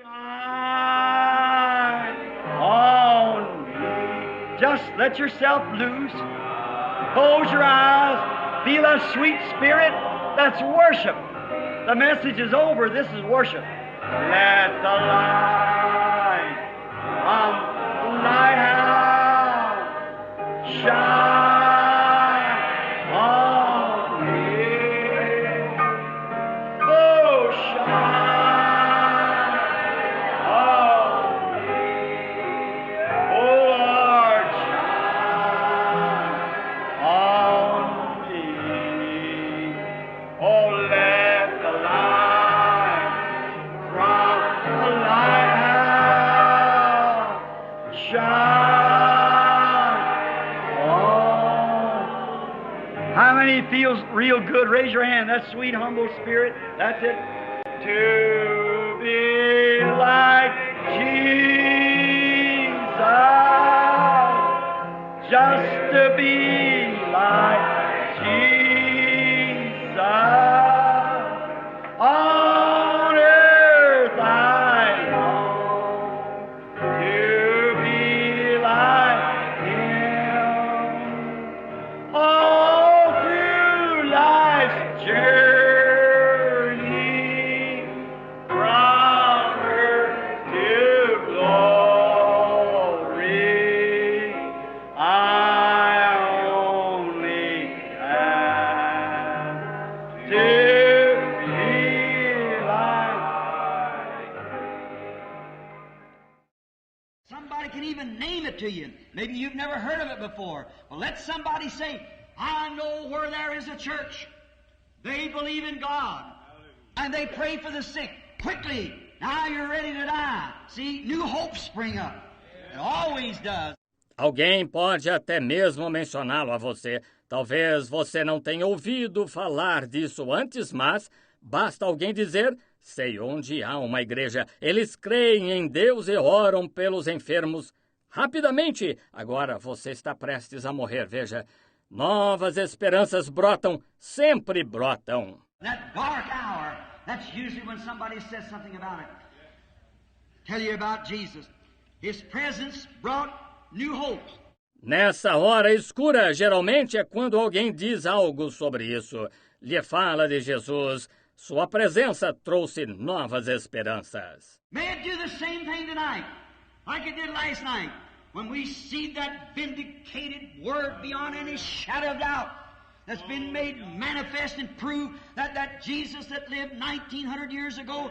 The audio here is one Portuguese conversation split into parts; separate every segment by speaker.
Speaker 1: Shine on me. Just let yourself loose. Close your eyes. Feel that sweet spirit. That's worship. The message is over. This is worship. Let the light from the lighthouse shine on me. Oh, shine on me. Oh, Lord, shine on me. Oh, let the light from the lighthouse shine on. How many feels real good? Raise your hand. That sweet, humble spirit. That's it. To be like Jesus. Just to be like Jesus. On earth I long to be like Him. All through life's journey, from earth to glory, I only ask to be like.
Speaker 2: Somebody can even name it to you. Maybe you've never heard of it before. Well, let somebody say, I know where there is a church. They believe in God. And they pray for the sick. Quickly, now you're ready to die. See, new hope spring up. It always does.
Speaker 3: Alguém pode até mesmo mencioná-lo a você. Talvez você não tenha ouvido falar disso antes, mas basta alguém dizer, sei onde há uma igreja. Eles creem em Deus e oram pelos enfermos. Rapidamente, agora você está prestes a morrer, veja. Novas esperanças brotam, sempre brotam.
Speaker 2: That dark hour, that's usually when somebody says something about it. Tell you about Jesus. His presence brought new hope.
Speaker 3: Nessa hora escura, geralmente é quando alguém diz algo sobre isso. Lhe fala de Jesus. Sua presença trouxe novas esperanças.
Speaker 2: May it do the same thing tonight, like it did last night, when we see that vindicated word beyond any shadow of doubt that's been made manifest and proved that Jesus that lived 1900 years ago,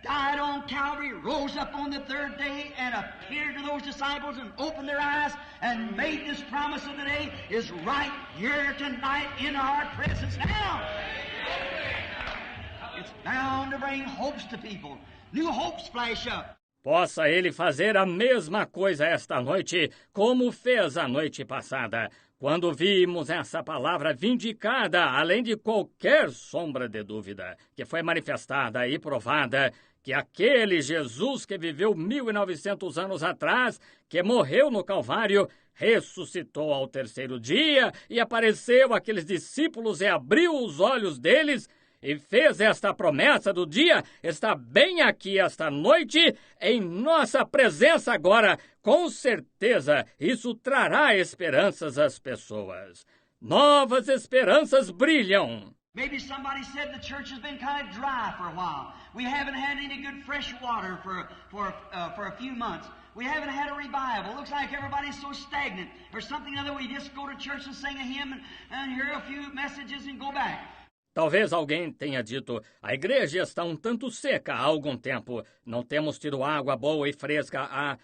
Speaker 2: died on Calvary, rose up on the third day and appeared to those disciples and opened their eyes and made this promise of the day is right here tonight in our presence now. It's bound to bring hopes to people. New hopes flash up.
Speaker 3: Possa ele fazer a mesma coisa esta noite, como fez a noite passada, quando vimos essa palavra vindicada, além de qualquer sombra de dúvida, que foi manifestada e provada, que aquele Jesus que viveu 1900 anos atrás, que morreu no Calvário, ressuscitou ao terceiro dia e apareceu àqueles discípulos e abriu os olhos deles e fez esta promessa do dia, está bem aqui esta noite, em nossa presença agora. Com certeza, isso trará esperanças às pessoas. Novas esperanças brilham.
Speaker 2: Maybe somebody said the church has been kind of dry for a while. We haven't had any good fresh water for a few months. We haven't had a revival. Looks like everybody's so stagnant. Or something other, we just go to church and sing a hymn and hear a few messages and go back.
Speaker 3: Talvez alguém tenha dito, a igreja está um tanto seca há algum tempo. Não temos tido água boa e fresca há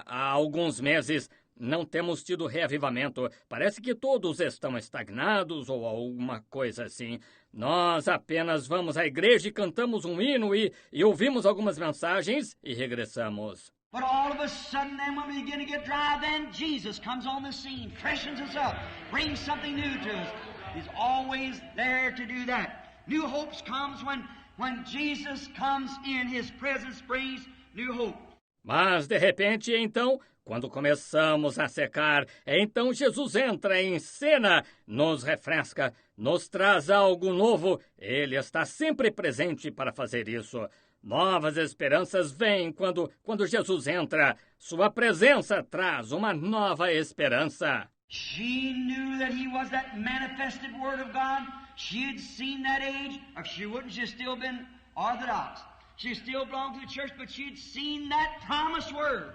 Speaker 3: alguns meses. Não temos tido reavivamento. Parece que todos estão estagnados ou alguma coisa assim. Nós apenas vamos à igreja e cantamos um hino e ouvimos algumas mensagens e regressamos.
Speaker 2: But all of a sudden, then when we begin to get dry, then Jesus comes on the scene, freshens us up, brings something new to us. He's always there to do that. New hopes comes when Jesus comes in. His presence brings new hope.
Speaker 3: Mas, de repente, então, quando começamos a secar, então Jesus entra em cena, nos refresca, nos traz algo novo. Ele está sempre presente para fazer isso. Novas esperanças vêm quando Jesus entra. Sua presença traz uma nova esperança.
Speaker 2: She knew that he was that manifested Word of God. She had seen that age. If she wouldn't, she'd still been Orthodox. She still belonged to the church, but she'd seen that promised Word.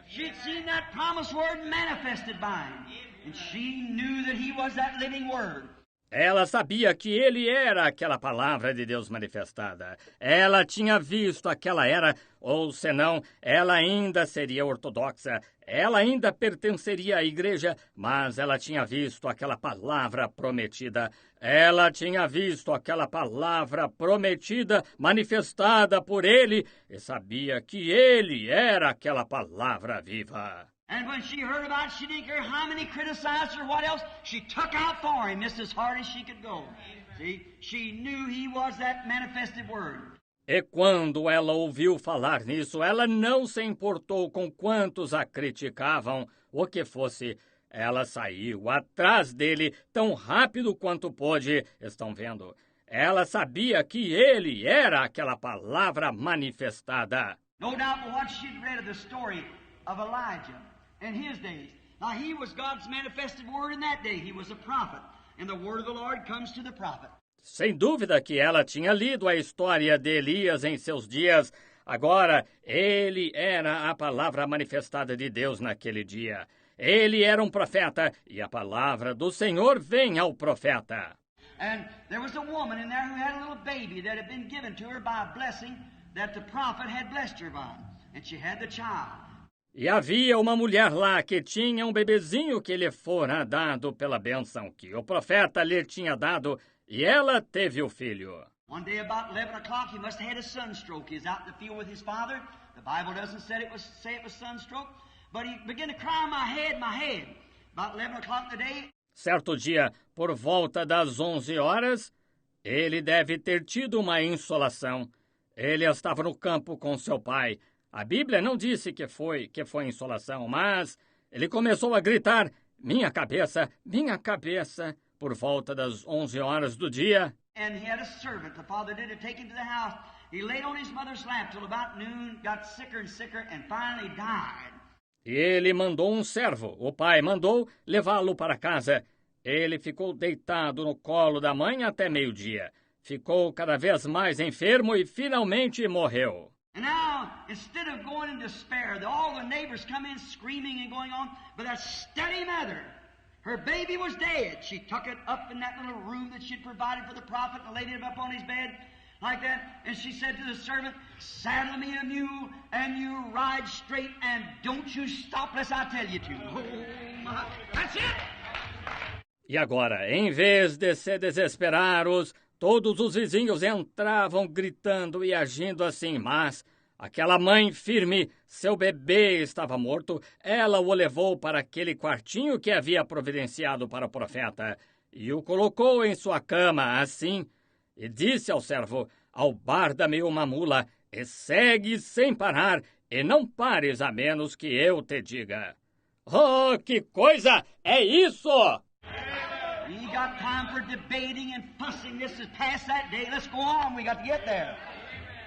Speaker 2: She'd seen that promised Word manifested by him. And she knew that he was that living Word.
Speaker 3: Ela sabia que ele era aquela palavra de Deus manifestada. Ela tinha visto aquela era, ou senão, ela ainda seria ortodoxa. Ela ainda pertenceria à igreja, mas ela tinha visto aquela palavra prometida. Ela tinha visto aquela palavra prometida manifestada por ele e sabia que ele era aquela palavra viva.
Speaker 2: And when she heard about it, she didn't care how many criticized her or what else. She took out for him just as hard as she could go. See, she knew he was that manifested Word.
Speaker 3: E quando ela ouviu falar nisso, ela não se importou com quantos a criticavam, o que fosse. Ela saiu atrás dele tão rápido quanto pôde. Estão vendo? Ela sabia que ele era aquela palavra manifestada.
Speaker 2: No doubt but what she'd read of the story of Elijah in his days. Now he was God's manifested Word in that day. He was a prophet. And the Word of the Lord comes to the prophet.
Speaker 3: Sem dúvida que ela tinha lido a história de Elias em seus dias. Agora, ele era a palavra manifestada de Deus naquele dia. Ele era um profeta e a palavra do Senhor vem ao profeta.
Speaker 2: And there was a woman in there who had a little baby that had been given to her by a blessing that the prophet had blessed her by. And she had the child.
Speaker 3: E havia uma mulher lá que tinha um bebezinho que lhe fora dado pela bênção que o profeta lhe tinha dado, e ela teve o filho.
Speaker 2: One day about 11 o'clock, he must have had a sunstroke. He was out in the field with his father. The Bible doesn't say it was sunstroke, but he began to cry, my head, my head. About 11 o'clock in the day.
Speaker 3: Certo dia, por volta das 11 horas, ele deve ter tido uma insolação. Ele estava no campo com seu pai. A Bíblia não disse que foi insolação, mas ele começou a gritar, minha cabeça, por volta das 11 horas do dia.
Speaker 2: And he had a servant, the father did, to take him to the house. He laid on his mother's lap till about noon, got sicker and sicker, and finally died.
Speaker 3: E ele mandou um servo, o pai mandou levá-lo para casa. Ele ficou deitado no colo da mãe até meio-dia. Ficou cada vez mais enfermo e finalmente morreu.
Speaker 2: And now, instead of going in despair, all the neighbors come in screaming and going on, but that steady mother, her baby was dead. She took it up in that little room that she'd provided for the prophet and laid it up on his bed like that. And she said to the servant, saddle me a mule and you ride straight and don't you stop unless I tell you to. Oh, my. That's it!
Speaker 3: E agora, em vez de se desesperados, todos os vizinhos entravam gritando e agindo assim, mas aquela mãe firme, seu bebê estava morto, ela o levou para aquele quartinho que havia providenciado para o profeta e o colocou em sua cama assim e disse ao servo, albarda-me uma mula e segue sem parar e não pares a menos que eu te diga. Oh, que coisa é isso!
Speaker 2: We got time for debating and fussing. This is past that day. Let's go on. We got to get there.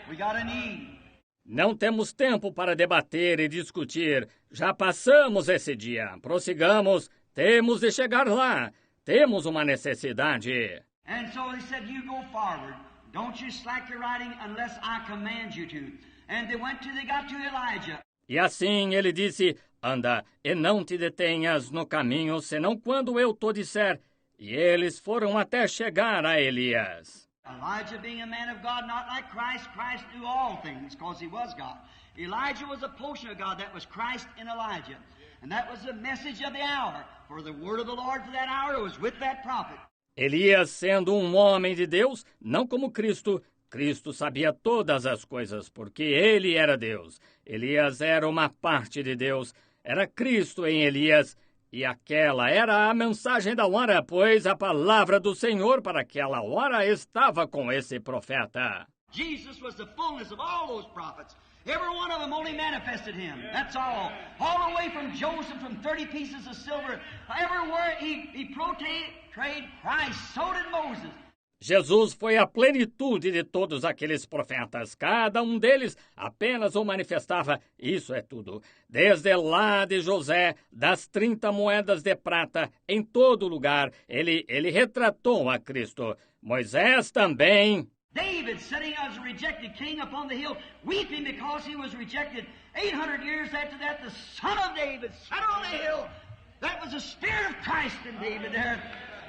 Speaker 2: We got a need.
Speaker 3: Não temos tempo para debater e discutir. Já passamos esse dia. Prossigamos. Temos de chegar lá. Temos uma necessidade.
Speaker 2: And so he said, you go forward. Don't you slack your riding unless I command you to. And they got to Elijah.
Speaker 3: E assim ele disse, anda e não te detenhas no caminho, senão quando eu te disser. E eles foram até chegar a Elias.
Speaker 2: Elijah being a man of God, not like Christ, Christ knew all things because he was God. Elijah was a portion of God. That was Christ in Elijah. And that was the message of the hour. For the word of the Lord for that hour was with that prophet.
Speaker 3: Elias, sendo um homem de Deus, não como Cristo, Cristo sabia todas as coisas, porque ele era Deus. Elias era uma parte de Deus. Era Cristo em Elias. E aquela era a mensagem da hora, pois a palavra do Senhor para aquela hora estava com esse profeta.
Speaker 2: Jesus was the fullness of all those prophets. Every one of them only manifested him. That's all. All the way from Joseph, from 30 pieces of silver. Everywhere he portrayed Christ. So did Moses.
Speaker 3: Jesus foi a plenitude de todos aqueles profetas. Cada um deles apenas o manifestava. Isso é tudo. Desde lá de José, das 30 moedas de prata, em todo lugar, ele retratou a Cristo. Moisés também.
Speaker 2: David, sitting as a rejected king upon the hill, weeping because he was rejected. 800 years after that, the son of David sat on the hill. That was the spirit of Christ in David there.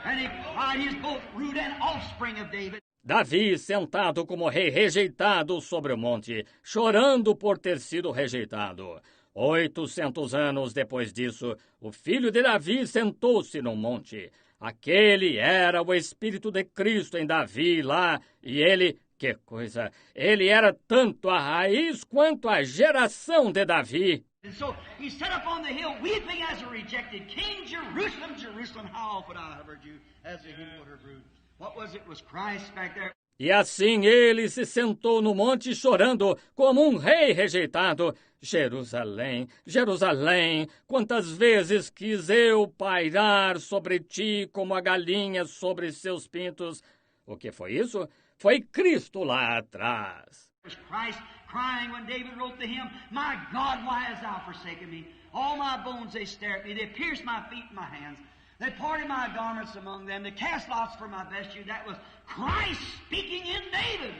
Speaker 2: And he cried, he is both root and offspring of David.
Speaker 3: Davi, sentado como rei rejeitado sobre o monte, chorando por ter sido rejeitado. 800 anos depois disso, o filho de Davi sentou-se no monte. Aquele era o Espírito de Cristo em Davi lá, e ele, que coisa, ele era tanto a raiz quanto a geração de Davi.
Speaker 2: And so he sat up on the hill weeping as a rejected king. Jerusalem, Jerusalem, how oft would I have heard you as a hymn would her brood. What was it? Was Christ back there?
Speaker 3: E assim ele se sentou no monte chorando como um rei rejeitado. Jerusalém, Jerusalém, quantas vezes quis eu pairar sobre ti como a galinha sobre seus pintos. O que foi isso? Foi Cristo lá atrás.
Speaker 2: It was Christ crying when David wrote the hymn, My God, why hast thou forsaken me? All my bones they stare at me, they pierced my feet and my hands. They parted my garments among them, they cast lots for my vesture. That was Christ speaking in David.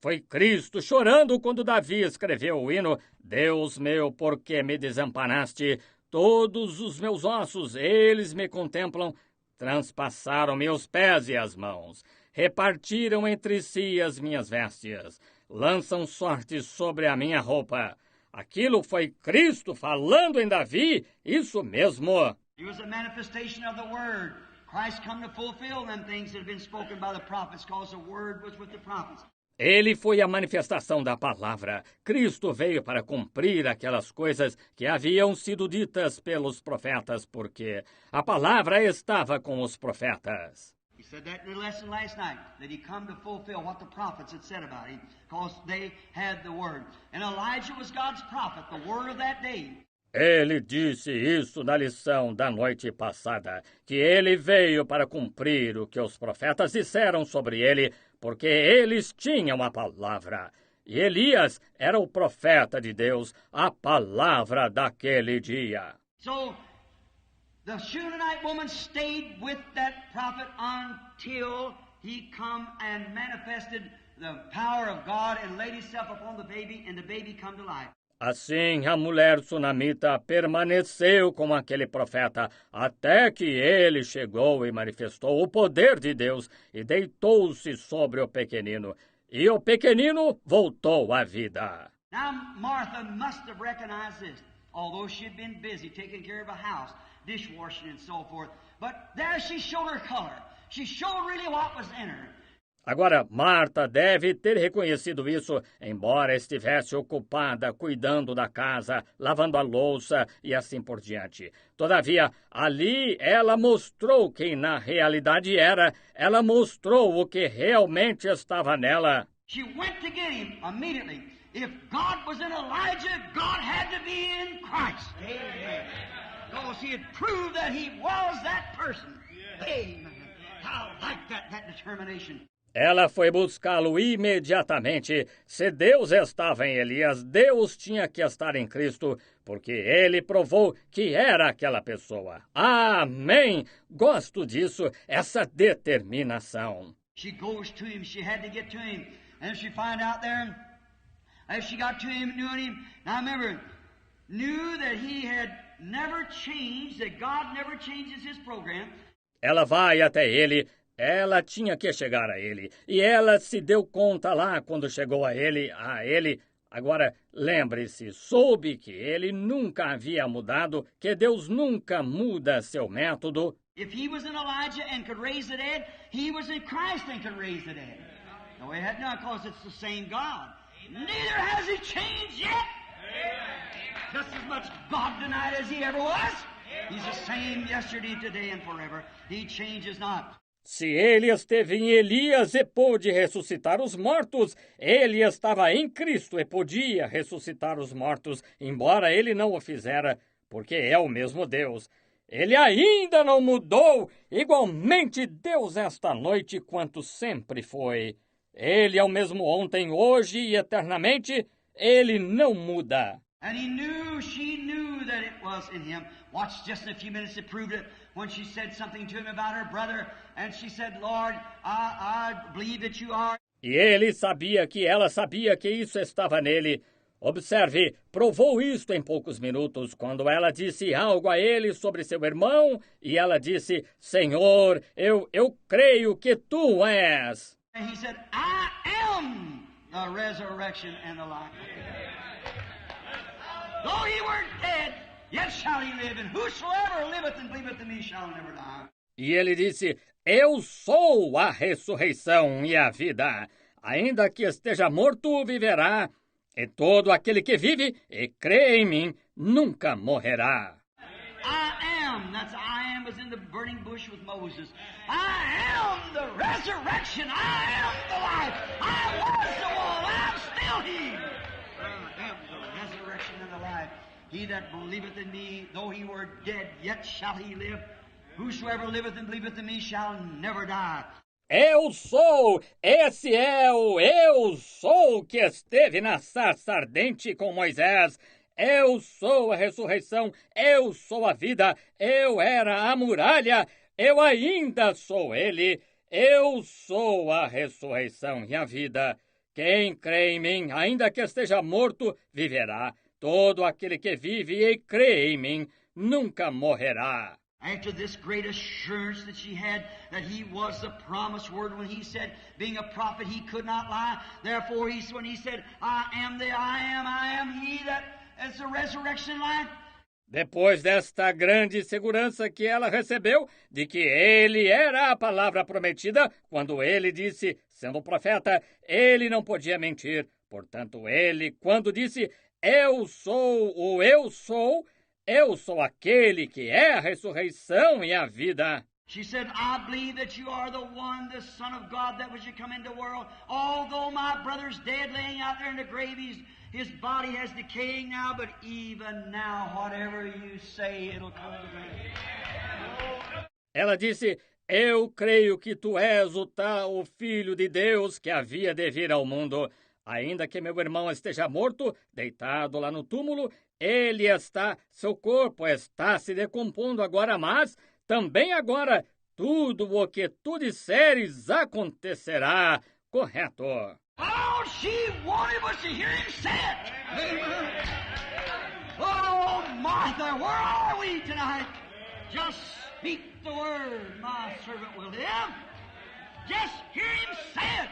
Speaker 3: Foi Cristo chorando quando Davi escreveu o hino, Deus meu, por que me desamparaste? Todos os meus ossos, eles me contemplam, transpassaram meus pés e as mãos. Repartiram entre si as minhas vestes, lançam sorte sobre a minha roupa. Aquilo foi Cristo falando em Davi, isso mesmo.
Speaker 2: He was a manifestation of the Word. Christ come to fulfill them things that have been spoken by the prophets, because the Word was with the prophets.
Speaker 3: Ele foi a manifestação da palavra. Cristo veio para cumprir aquelas coisas que haviam sido ditas pelos profetas, porque a palavra estava com os profetas.
Speaker 2: He said that in the lesson last night, that he come to fulfill what the prophets had said about him, because they had the Word. And Elijah was God's prophet, the Word of that day.
Speaker 3: Ele disse isso na lição da noite passada, que ele veio para cumprir o que os profetas disseram sobre ele, porque eles tinham a palavra. E Elias era o profeta de Deus, a palavra daquele dia.
Speaker 2: So, the Shunammite woman stayed with that prophet until he come and manifested the power of God and laid himself upon the baby, and the baby come to life.
Speaker 3: Assim, a mulher sunamita permaneceu com aquele profeta até que ele chegou e manifestou o poder de Deus e deitou-se sobre o pequenino. E o pequenino voltou à vida.
Speaker 2: Now, Martha must have recognized this, although she had been busy taking care of a house, dishwashing and so forth. But there she showed her color. She showed really what was in her.
Speaker 3: Agora, Marta deve ter reconhecido isso, embora estivesse ocupada cuidando da casa, lavando a louça e assim por diante. Todavia, ali ela mostrou quem na realidade era, ela mostrou o que realmente estava nela.
Speaker 2: She went to get him immediately. If God was in Elijah, God had to be in Christ. Amen. Because he had proved that he was that person. Amen. I like that determination.
Speaker 3: Ela foi buscá-lo imediatamente. Se Deus estava em Elias, Deus tinha que estar em Cristo, porque ele provou que era aquela pessoa. Amém! Gosto disso, essa determinação.
Speaker 2: She goes to him, she had to get to him. And she find out there, as she got to him, knew him. Now remember, knew that he had never changed, that God never changes his program.
Speaker 3: Ela vai até ele. Ela tinha que chegar a ele, e ela se deu conta lá quando chegou a ele. Agora, lembre-se, soube que ele nunca havia mudado, que Deus nunca muda seu método.
Speaker 2: If he was in Elijah and could raise the dead, he was in Christ and could raise the dead. No, he had not, because it's the same God. Neither has he changed yet. Just as much God denied as he ever was. He's the same yesterday, today, and forever. He changes not.
Speaker 3: Se ele esteve em Elias e pôde ressuscitar os mortos, ele estava em Cristo e podia ressuscitar os mortos, embora ele não o fizera, porque é o mesmo Deus. Ele ainda não mudou. Igualmente Deus esta noite quanto sempre foi. Ele é o mesmo ontem, hoje e eternamente. Ele não muda.
Speaker 2: And she knew that it was in him. Watch just in a few minutes it proved it when she said something to him about her brother. And she said, Lord, I believe that you are.
Speaker 3: E ele sabia que ela sabia que isso estava nele. Observe, provou isto em poucos minutos, quando ela disse algo a ele sobre seu irmão, e ela disse, Senhor, eu creio que tu és.
Speaker 2: And he said, I am the resurrection and the life. Though he were dead, yet shall he live, and whosoever liveth and believeth in me shall never die.
Speaker 3: E ele disse, eu sou a ressurreição e a vida. Ainda que esteja morto, viverá. E todo aquele que vive e crê em mim nunca morrerá.
Speaker 2: I am. That's I am was in the burning bush with Moses. I am the resurrection. I am the life. I was the one. I'm still he. I am the resurrection and the life. He that believeth in me, though he were dead, yet shall he live. Whosoever liveth and believeth in me shall never die.
Speaker 3: Eu sou, esse é o eu sou que esteve na sarça ardente com Moisés. Eu sou a ressurreição, eu sou a vida, eu era a muralha, eu ainda sou ele. Eu sou a ressurreição e a vida. Quem crê em mim, ainda que esteja morto, viverá. Todo aquele que vive e crê em mim nunca morrerá.
Speaker 2: After this great assurance that she had that he was the promised word when he said, being a prophet, he could not lie. Therefore, when he said, I am he that is the resurrection and life.
Speaker 3: Depois desta grande segurança que ela recebeu de que ele era a palavra prometida, quando ele disse, sendo profeta, ele não podia mentir. Portanto, ele, quando disse, eu sou o eu sou aquele que é a ressurreição e a vida.
Speaker 2: She said, I believe that you are the one, the Son of God, that was to come into the world. Although my brother's dead, laying out there in the grave, his body has decaying now, but even now, whatever you say, it'll come to pass.
Speaker 3: Ela disse, eu creio que tu és o Filho de Deus que havia de vir ao mundo. Ainda que meu irmão esteja morto, deitado lá no túmulo, seu corpo está se decompondo agora, mas também agora tudo o que tu disseres acontecerá. Correto.
Speaker 2: All she wanted was to hear him say it. Amen. Oh, Martha, where are we tonight? Just speak the word, my servant will live. Just hear him say it.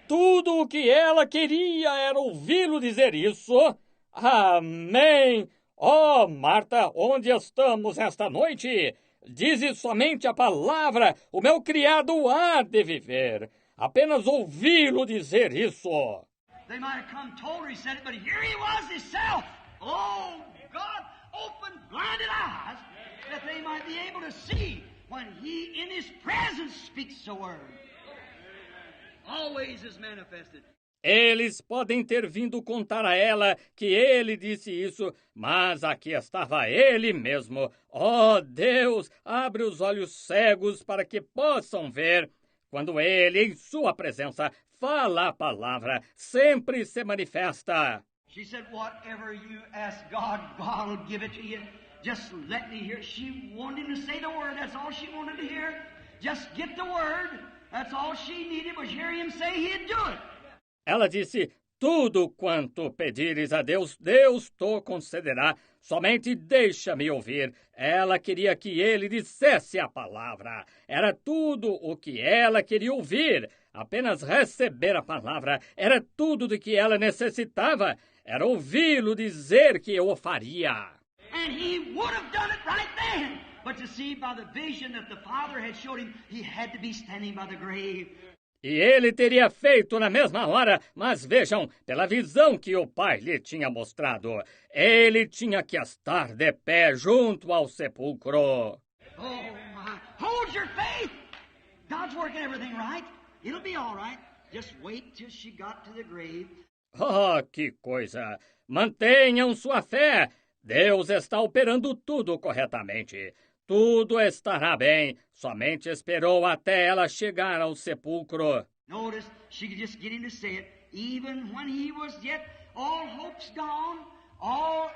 Speaker 3: Tudo o que ela queria era ouvi-lo dizer isso. Amém! Oh, Marta, onde estamos esta noite? Dize somente a palavra, o meu criado há de viver. Apenas ouvi-lo dizer isso.
Speaker 2: They might have come, told her he said it, but here he was himself. Oh, God, open blinded eyes that they might be able to see when he in his presence speaks the word. Always is manifested.
Speaker 3: Eles podem ter vindo contar a ela que ele disse isso, mas aqui estava ele mesmo. Oh, Deus, abre os olhos cegos para que possam ver. Quando ele, em sua presença, fala a palavra, sempre se manifesta.
Speaker 2: She said, whatever you ask God, God will give it to you. Just let me hear. She wanted him to say the word. That's all she wanted to hear. Just get the word. That's all she needed was hear him say he'd do it.
Speaker 3: Ela disse, tudo quanto pedires a Deus, Deus te concederá. Somente deixa-me ouvir. Ela queria que ele dissesse a palavra. Era tudo o que ela queria ouvir. Apenas receber a palavra. Era tudo do que ela necessitava. Era ouvi-lo dizer que o faria.
Speaker 2: And he would have done it right then. But to see by the vision that the Father had showed him, he had to be standing by the grave.
Speaker 3: E ele teria feito na mesma hora, mas vejam, pela visão que o pai lhe tinha mostrado, ele tinha que estar de pé junto ao sepulcro.
Speaker 2: Oh, my. Hold your faith. God's working everything right. It'll be all right. Just wait till she got to the grave.
Speaker 3: Oh, que coisa! Mantenham sua fé. Deus está operando tudo corretamente. Tudo estará bem. Somente esperou até ela chegar ao sepulcro.
Speaker 2: Notice, she could just get him to say it. Even when he was yet all hopes gone,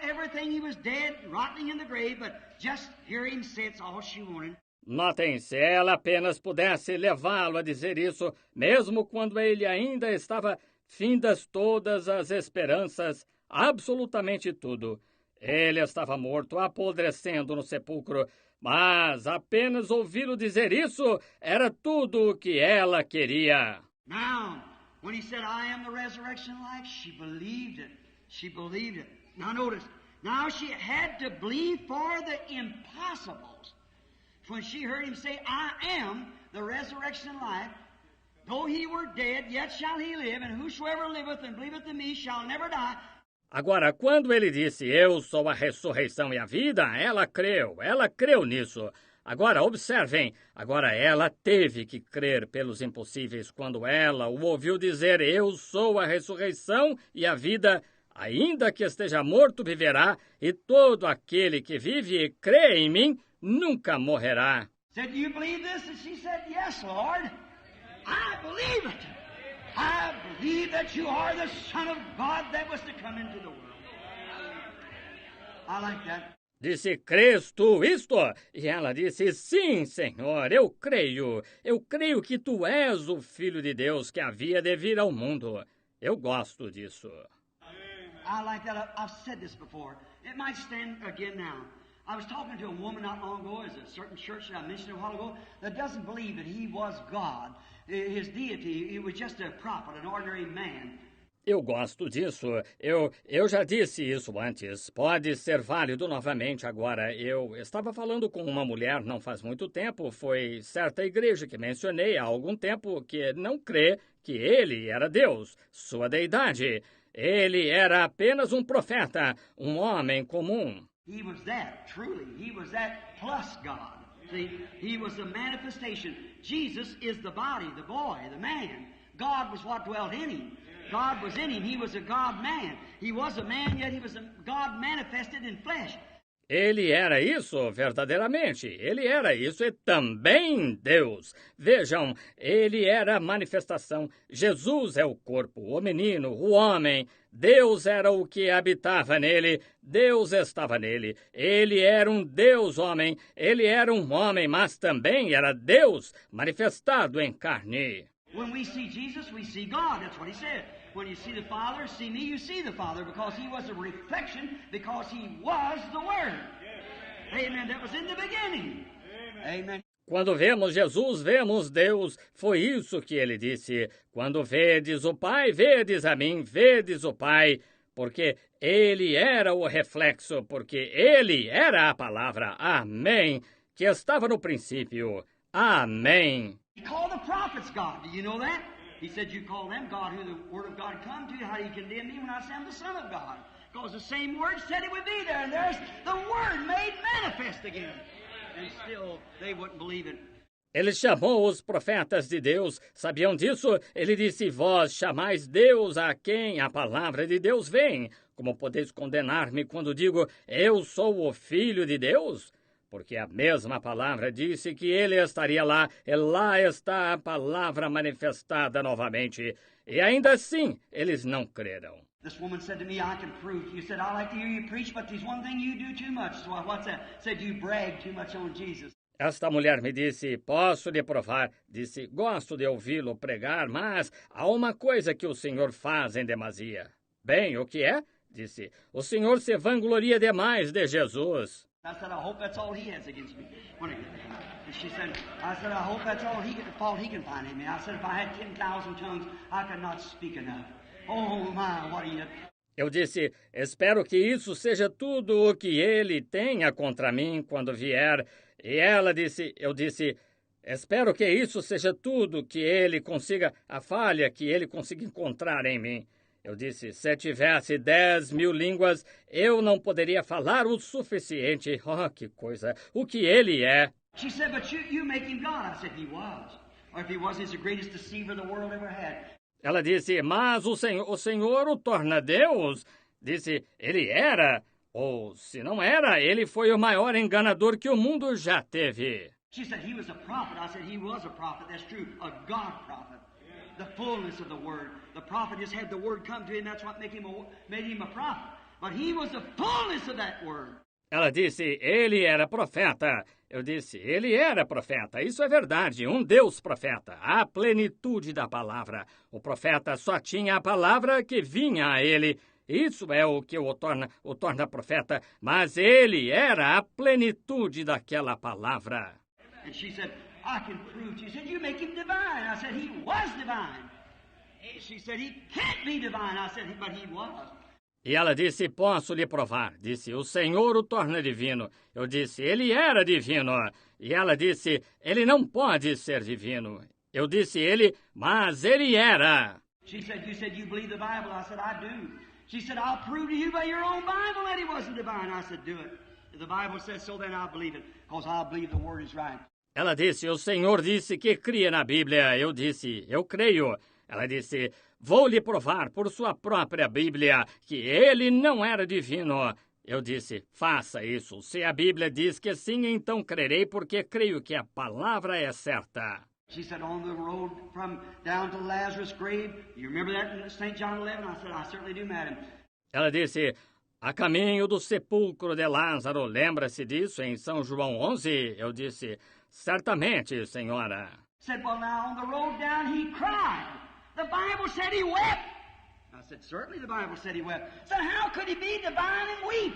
Speaker 2: everything he was dead, rotting in the grave, but just hear him say it's all she wanted.
Speaker 3: Notem, se ela apenas pudesse levá-lo a dizer isso, mesmo quando ele ainda estava findas todas as esperanças, absolutamente tudo. Ele estava morto, apodrecendo no sepulcro, mas apenas ouvi-lo dizer isso era tudo o que ela queria.
Speaker 2: Now, when he said, I am the resurrection and life, she believed it. She believed it. Now notice, now she had to believe for the impossibles. When she heard him say, I am the resurrection and life, though he were dead, yet shall he live, and whosoever liveth and believeth in me shall never die.
Speaker 3: Agora, quando ele disse, eu sou a ressurreição e a vida, ela creu nisso. Agora, observem, agora ela teve que crer pelos impossíveis quando ela o ouviu dizer, eu sou a ressurreição e a vida, ainda que esteja morto viverá, e todo aquele que vive e crê em mim nunca morrerá.
Speaker 2: Said, do you believe this? And she said, yes, Lord. I believe it. I believe that you are the Son of God that was to come into the world. I like that.
Speaker 3: Disse, crês tu isto? E ela disse, sim, Senhor, eu creio que tu és o Filho de Deus que havia de vir ao mundo. Eu gosto disso.
Speaker 2: I like that. I've said this before. It might stand again now. I was talking to a woman not long ago, as a certain church that I mentioned a while ago, that doesn't believe that he was God. His deity, he was just a prophet, an ordinary man.
Speaker 3: Eu gosto disso. Eu já disse isso antes. Pode ser válido novamente agora. Eu estava falando com uma mulher não faz muito tempo. Foi certa igreja que mencionei há algum tempo que não crê que ele era Deus, sua deidade. Ele era apenas um profeta, um homem comum.
Speaker 2: He was that, truly. He was that plus God. See, he was the manifestation. Jesus is the body, the boy, the man. God was what dwelt in him. God was in him. He was a God-man. He was a man, yet he was a God manifested in flesh.
Speaker 3: Ele era isso verdadeiramente. Ele era isso e também Deus. Vejam, ele era a manifestação. Jesus é o corpo, o menino, o homem. Deus era o que habitava nele. Deus estava nele. Ele era um Deus-homem. Ele era um homem, mas também era Deus manifestado em carne.
Speaker 2: When we see Jesus, we see God. That's what he said. When you see the Father, see me, you see the Father, because he was a reflection, because he was the Word. Amen. That was in the beginning. Amen.
Speaker 3: Quando vemos Jesus, vemos Deus. Foi isso que ele disse. Quando vedes o Pai, vedes a mim, vedes o Pai. Porque ele era o reflexo, porque ele era a palavra. Amém. Que estava no princípio. Amém.
Speaker 2: He called the prophets God. Do you know that? He said, you call them God, who the Word of God come to. How do you condemn me when I say I'm the Son of God? Because the same Word said it would be there, and there's the Word made manifest again. And still, they wouldn't believe it.
Speaker 3: Ele chamou os profetas de Deus. Sabiam disso? Ele disse, vós chamais Deus a quem a palavra de Deus vem. Como podeis condenar-me quando digo, eu sou o Filho de Deus? Porque a mesma palavra disse que ele estaria lá, e lá está a palavra manifestada novamente. E ainda assim, eles não creram.
Speaker 2: This woman said to me, I can prove. You said, I like to hear you preach, but there's one thing you do too much. So what's that? Said you brag too much on Jesus.
Speaker 3: Esta mulher me disse, posso lhe provar. Disse, gosto de ouvi-lo pregar, mas há uma coisa que o Senhor faz em demasia. Bem, o que é? Disse, o Senhor se vangloria demais de Jesus.
Speaker 2: I said, I hope that's all he has against me. She said, I hope that's all fault he can find in me. I said, if I had 10,000 tongues, I could not speak enough. Oh, my, what are you...
Speaker 3: Eu disse, espero que isso seja tudo o que ele tenha contra mim quando vier. E ela disse, eu disse, espero que isso seja tudo que ele consiga, a falha que ele consiga encontrar em mim. Eu disse, se tivesse 10.000 línguas, eu não poderia falar o suficiente. Oh, que coisa! O que ele é?
Speaker 2: She said, but you make him God. I said, he was. Or if he was, he's the greatest deceiver the world ever had.
Speaker 3: Ela disse, mas o Senhor o torna Deus? Disse, ele era. Ou, se não era, ele foi o maior enganador que o mundo já teve.
Speaker 2: She said he was a prophet. I said he was a prophet. That's true. A God prophet. The fullness of the Word. The prophet just had the Word come to him. That's what made him a prophet. But he was the fullness of that Word.
Speaker 3: Ela disse, ele era profeta. Eu disse, ele era profeta. Isso é verdade, um Deus profeta. A plenitude da palavra. O profeta só tinha a palavra que vinha a ele. Isso é o que o torna profeta. Mas ele era a plenitude daquela palavra.
Speaker 2: And she said, I can prove. She said, you make him divine. I said, he was divine. She said, he can't be divine. I said, but he was.
Speaker 3: E ela disse, posso lhe provar. Disse, o Senhor o torna divino. Eu disse, ele era divino. E ela disse, ele não pode ser divino. Eu disse, mas ele era.
Speaker 2: She said, you believe the Bible? I said, I do. She said, I'll prove to you by your own Bible that he wasn't divine. I said, do it. If the Bible says so, then I'll believe it, because I'll believe the Word is right.
Speaker 3: Ela disse, o Senhor disse que cria na Bíblia. Eu disse, eu creio. Ela disse, vou lhe provar por sua própria Bíblia que ele não era divino. Eu disse, faça isso. Se a Bíblia diz que sim, então crerei, porque creio que a palavra é certa.
Speaker 2: She said, on the road from down to Lazarus' grave, you remember that in St. John 11? I said, I certainly do, madam.
Speaker 3: Ela disse, a caminho do sepulcro de Lázaro, lembra-se disso em São João 11? Eu disse, certamente, senhora.
Speaker 2: Said, well, now on the road down he cried. The Bible said he wept. I said, certainly the Bible said he wept. So how could he be divine and weep?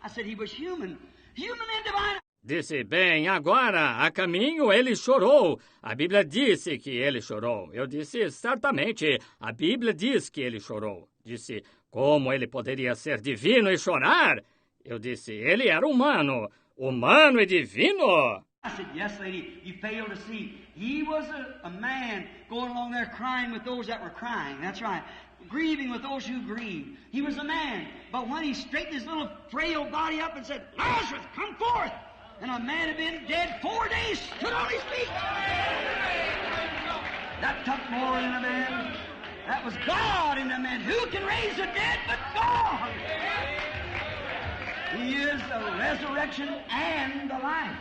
Speaker 2: I said, he was human and divine.
Speaker 3: Disse, bem, agora, a caminho ele chorou. A Bíblia disse que ele chorou. Eu disse, certamente, a Bíblia diz que ele chorou. Disse, como ele poderia ser divino e chorar? Eu disse, ele era humano. Humano e divino?
Speaker 2: I said, yes, lady, you fail to see. He was a man going along there crying with those that were crying. That's right. Grieving with those who grieved. He was a man. But when he straightened his little frail body up and said, Lazarus, come forth! And a man had been dead 4 days, stood on his feet. That took more than a man. That was God in a man. Who can raise the dead but God? He is the resurrection and the life.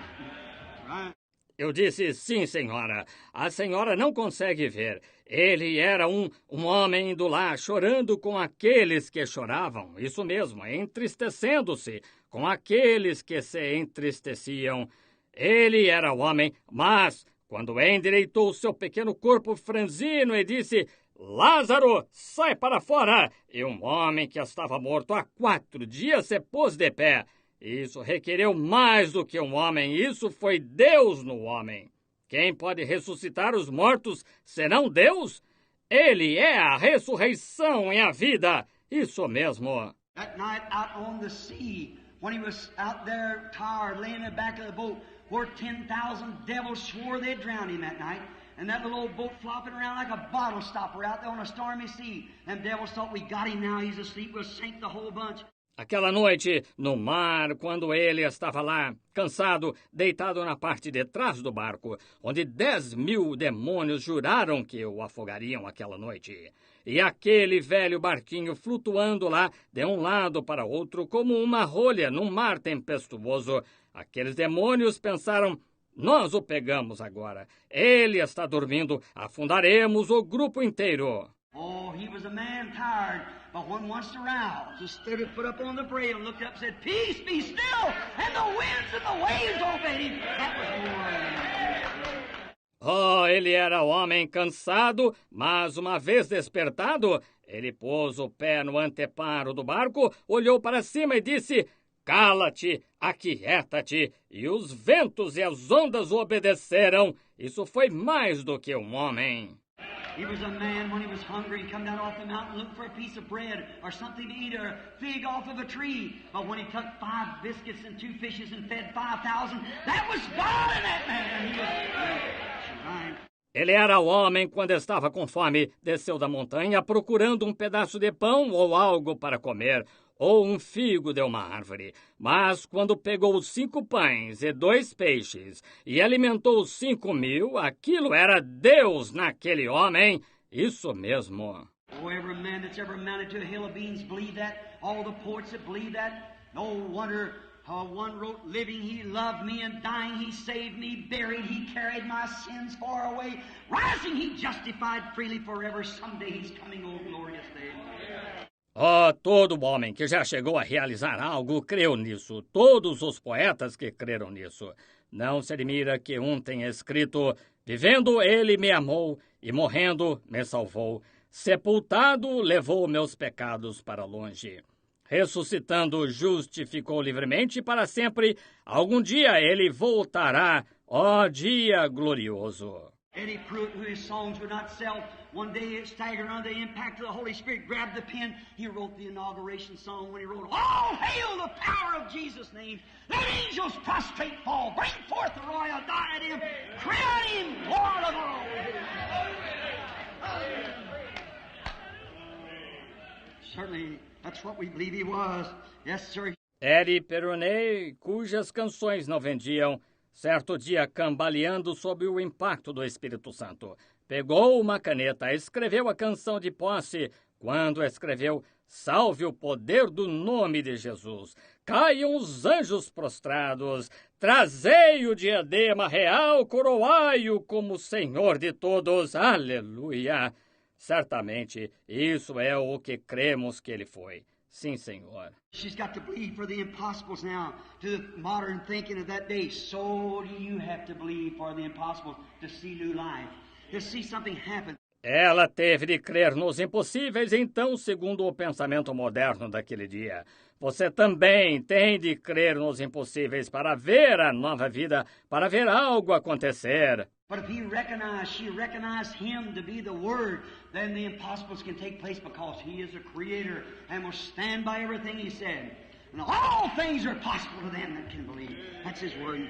Speaker 2: Right.
Speaker 3: Eu disse, sim, senhora. A senhora não consegue ver. Ele era um homem indo lá, chorando com aqueles que choravam. Isso mesmo, entristecendo-se com aqueles que se entristeciam. Ele era o homem, mas quando endireitou seu pequeno corpo franzino e disse, Lázaro, sai para fora! E um homem que estava morto há 4 dias se pôs de pé. Isso requereu mais do que um homem, isso foi Deus no homem. Quem pode ressuscitar os mortos, senão Deus? Ele é a ressurreição e a vida, isso mesmo.
Speaker 2: That night out on the sea, when he was out there tired, laying in the back of the boat, where 10,000 devils swore they'd drown him that night, and that little old boat flopping around like a bottle stopper out there on a stormy sea. Them devils thought, we got him now, he's asleep, we'll sink the whole bunch.
Speaker 3: Aquela noite, no mar, quando ele estava lá, cansado, deitado na parte de trás do barco, onde 10.000 demônios juraram que o afogariam aquela noite. E aquele velho barquinho flutuando lá, de um lado para outro, como uma rolha num mar tempestuoso. Aqueles demônios pensaram, nós o pegamos agora. Ele está dormindo, afundaremos o grupo inteiro.
Speaker 2: Oh, he was a man tired, but when once aroused, just stood his foot up on the brail and looked up and said, peace, be still, and the winds and the waves obeyed him. That was
Speaker 3: Oh, ele era homem cansado, mas uma vez despertado, ele pôs o pé no anteparo do barco, olhou para cima e disse, cala-te, aquieta-te, e os ventos e as ondas o obedeceram. Isso foi mais do que um homem.
Speaker 2: He was a man when he was hungry and come down off the mountain looking for a piece of bread or something to eat or a fig off of a tree. But when he took 5 biscuits and 2 fishes and fed 5,000, that was God in that man. He was...
Speaker 3: Ele era homem quando estava com fome, desceu da montanha procurando um pedaço de pão ou algo para comer, ou um figo de uma árvore. Mas quando pegou os 5 pães e 2 peixes e alimentou os 5.000, aquilo era Deus naquele homem. Isso mesmo.
Speaker 2: Oh, every man that's ever mounted to a hill of beans believe that. All the poets that believe that. No wonder one wrote, living he loved me, and dying he saved me, buried he carried my sins far away, rising he justified freely forever, someday he's coming, oh glorious day.
Speaker 3: Oh, todo homem que já chegou a realizar algo creu nisso. Todos os poetas que creram nisso. Não se admira que um tenha escrito: vivendo ele me amou, e morrendo me salvou. Sepultado levou meus pecados para longe. Ressuscitando, justificou livremente para sempre. Algum dia ele voltará, ó dia glorioso.
Speaker 2: Eddie Pruitt, whose songs would not sell, one day staggered under the impact of the Holy Spirit, grabbed the pen. He wrote the inauguration song when he wrote, "All hail the power of Jesus' name. Let angels prostrate fall. Bring forth the royal diadem. Crown him Lord of all." Certainly, that's what we believe he was. Yes, sir.
Speaker 3: Eddie Peronet, cujas canções não vendiam, certo dia, cambaleando sob o impacto do Espírito Santo, pegou uma caneta, escreveu a canção de posse. Quando escreveu, salve o poder do nome de Jesus, caiam os anjos prostrados, trazei o diadema real, coroai-o como Senhor de todos, aleluia. Certamente, isso é o que cremos que ele foi. Sim, Senhor.
Speaker 2: She's got to believe for the impossibles now, to the modern thinking of that day. So do you have to believe for the impossibles to see new life, to see something happen.
Speaker 3: Ela teve de crer nos impossíveis, então, segundo o pensamento moderno daquele dia. Você também tem de crer nos impossíveis para ver a nova vida, para ver algo acontecer.
Speaker 2: But if she recognized him to be the Word, then the impossibles can take place because he is a creator and will stand by everything he said. And all things are possible to them that can believe. That's his word.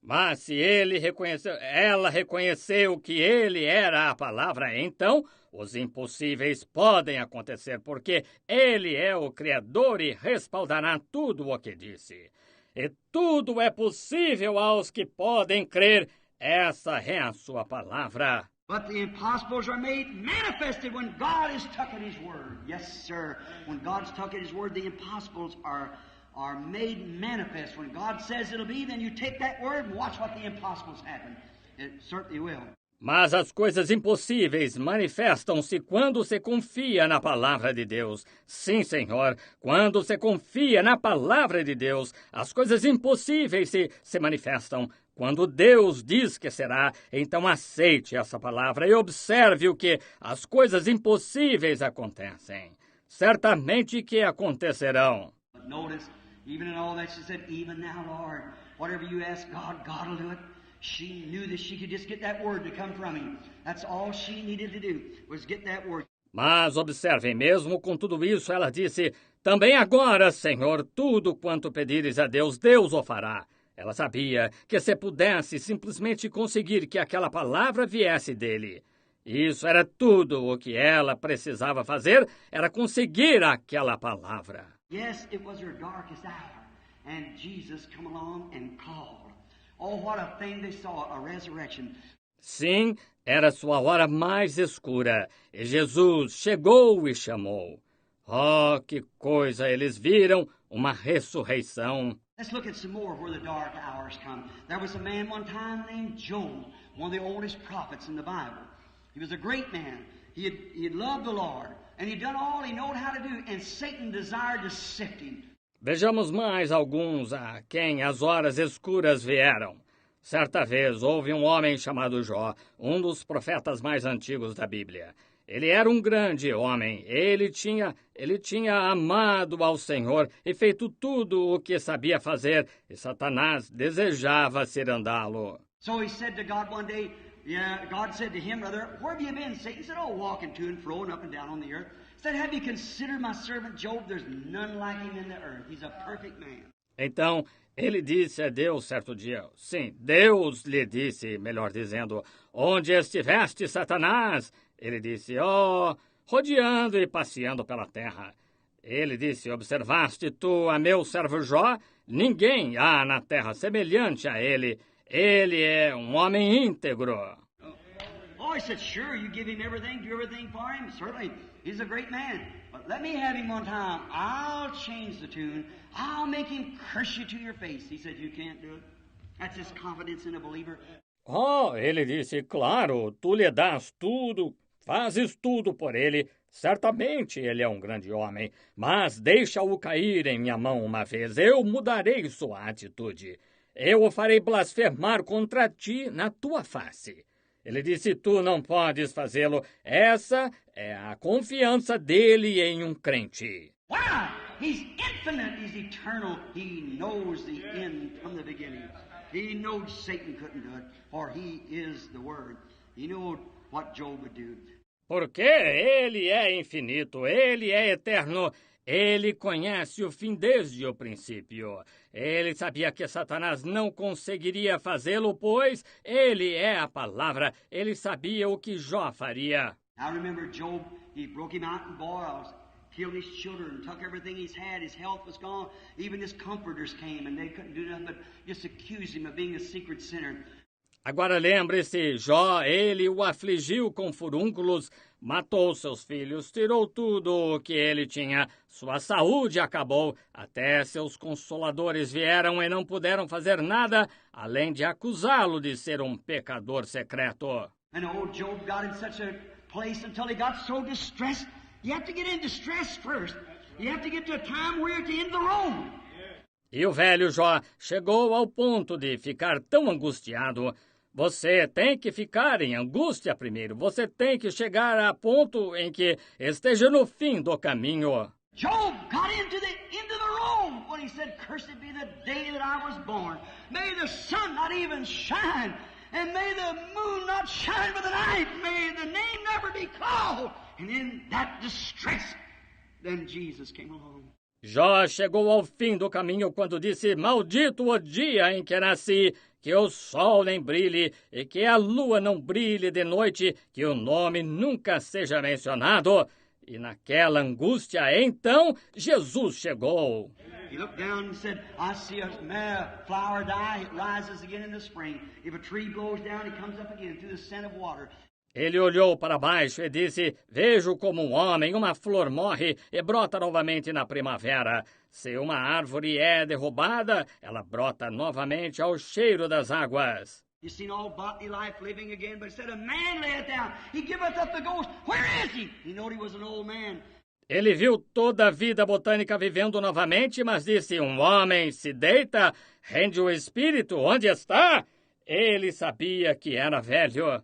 Speaker 3: Mas se ela reconheceu que ele era a palavra, então os impossíveis podem acontecer, porque ele é o Criador e respaldará tudo o que disse. E tudo é possível aos que podem crer. Essa é a sua palavra.
Speaker 2: But the impossibles are made manifested when God has taken his word. Yes, sir. When God's taken his word, the impossibles are made manifest. When God says it'll be, then you take that word and watch what the impossibles happen. It certainly will.
Speaker 3: Mas as coisas impossíveis manifestam-se quando se confia na palavra de Deus. Sim, Senhor, quando se confia na palavra de Deus, as coisas impossíveis se manifestam. Quando Deus diz que será, então aceite essa palavra e observe o que as coisas impossíveis acontecem. Certamente que acontecerão.
Speaker 2: But notice, even in all that she said, even now, Lord, whatever you ask God, God will do it. She knew that she could just get that word to come from him. That's all she needed to do, was get that word.
Speaker 3: Mas observem, mesmo com tudo isso, ela disse, também agora, Senhor, tudo quanto pedires a Deus, Deus o fará. Ela sabia que se pudesse simplesmente conseguir que aquela palavra viesse dele. Isso era tudo o que ela precisava fazer, era conseguir aquela palavra.
Speaker 2: Yes, it was her darkest hour, and Jesus come along and called. Oh, what a thing they saw, a resurrection.
Speaker 3: Sim, era sua hora mais escura, e Jesus chegou e chamou. Oh, que coisa eles viram, uma ressurreição.
Speaker 2: Let's look at some more where the dark hours come. There was a man one time named Job, one of the oldest prophets in the Bible. He was a great man. He had loved the Lord, and he'd done all he knew how to do, and Satan desired to sift him.
Speaker 3: Vejamos mais alguns a quem as horas escuras vieram. Certa vez houve um homem chamado Jó, um dos profetas mais antigos da Bíblia. Ele era um grande homem. Ele tinha amado ao Senhor e feito tudo o que sabia fazer, e Satanás desejava cirandá-lo.
Speaker 2: So he said to God one day, God said to him, rather, where have you been, Satan? He said, oh, walking to and fro and up and down on the earth. He said, have you considered my servant Job? There's none like him in the earth. He's a perfect man.
Speaker 3: Então, ele disse a Deus certo dia, sim, Deus lhe disse, melhor dizendo, onde estiveste, Satanás? Ele disse, rodeando e passeando pela terra. Ele disse, observaste tu a meu servo Jó? Ninguém há na terra semelhante a ele. Ele é um homem íntegro.
Speaker 2: Oh, Oh, he said, sure, you give him everything, do everything for him. Certainly, he's a great man. But let me have him one time. I'll change the tune. I'll make him curse you to your face. He said, you can't do it. That's his confidence in a believer.
Speaker 3: Oh, ele disse, claro, tu lhe das tudo, fazes tudo por ele. Certamente ele é um grande homem, mas deixa-o cair em minha mão uma vez. Eu mudarei sua atitude. Eu o farei blasfemar contra ti na tua face. Ele disse, tu não podes fazê-lo. Essa é a confiança dele em um crente.
Speaker 2: Why? He's infinite. He's eternal. He knows the end from the beginning. He knows Satan couldn't do it, for he is the Word. He knew what Job would do.
Speaker 3: Porque ele é infinito, ele é eterno, ele conhece o fim desde o princípio. Ele sabia que Satanás não conseguiria fazê-lo, pois ele é a palavra. Ele sabia o que Jó faria.
Speaker 2: I remember Job, he broke him out in boils, killed his children, took everything he's had, his health was gone. Even his comforters came and they couldn't do nothing but just accuse him of being a secret sinner.
Speaker 3: Agora lembre-se, Jó, ele o afligiu com furúnculos, matou seus filhos, tirou tudo o que ele tinha, sua saúde acabou, até seus consoladores vieram e não puderam fazer nada, além de acusá-lo de ser um pecador secreto.
Speaker 2: And old Job got in such a place until he got so distressed. You have to get in distress first. You have to get to a time where you're at the end of the road.
Speaker 3: E o velho Jó chegou ao ponto de ficar tão angustiado. Você tem que ficar em angústia primeiro. Você tem que chegar a ponto em que esteja no fim do caminho.
Speaker 2: Job got into the end of the road when he said, cursed be the day that I was born. May the sun not even shine, and may the moon not shine by the night. May the name never be called. And in that distress, then Jesus came along.
Speaker 3: Jó chegou ao fim do caminho quando disse, maldito o dia em que nasci, que o sol nem brilhe e que a lua não brilhe de noite, que o nome nunca seja mencionado. E naquela angústia, então, Jesus chegou.
Speaker 2: He looked down and said, I see a flower die, it rises again in the spring. If a tree blows down, it comes up again through the scent of water.
Speaker 3: Ele olhou para baixo e disse, vejo como um homem, uma flor morre e brota novamente na primavera. Se uma árvore é derrubada, ela brota novamente ao cheiro das águas.
Speaker 2: You seen all bodily life living again, but it said a man lay it down. He giveth up the ghost. Where is he? He knew he was an old man.
Speaker 3: Ele viu toda a vida botânica vivendo novamente, mas disse, um homem se deita, rende o espírito, onde está? Ele sabia que era velho.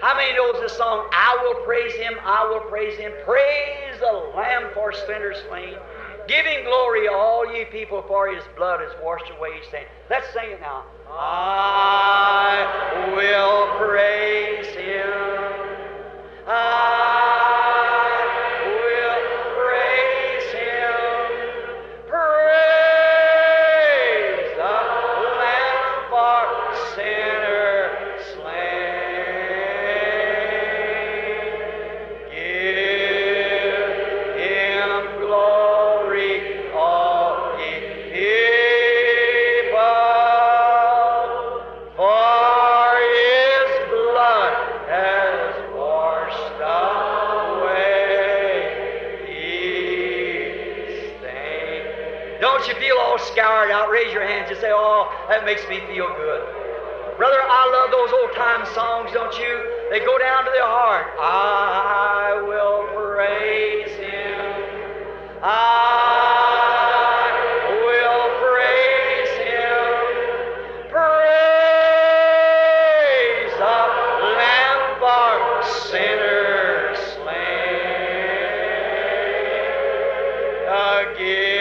Speaker 1: How many knows this song? I will praise him, I will praise him. Praise the Lamb for sinners slain. Give him glory, all ye people, for his blood has washed away his sin. Let's sing it now. I will praise him. I will praise him. Praise the Lamb for sinners slain. Don't you feel all scoured out? Raise your hands and say, oh, that makes me feel good. Brother, I love those old-time songs, don't you? They go down to the heart. I will praise him. I will praise him. Praise the Lamb for sinners slain. Again.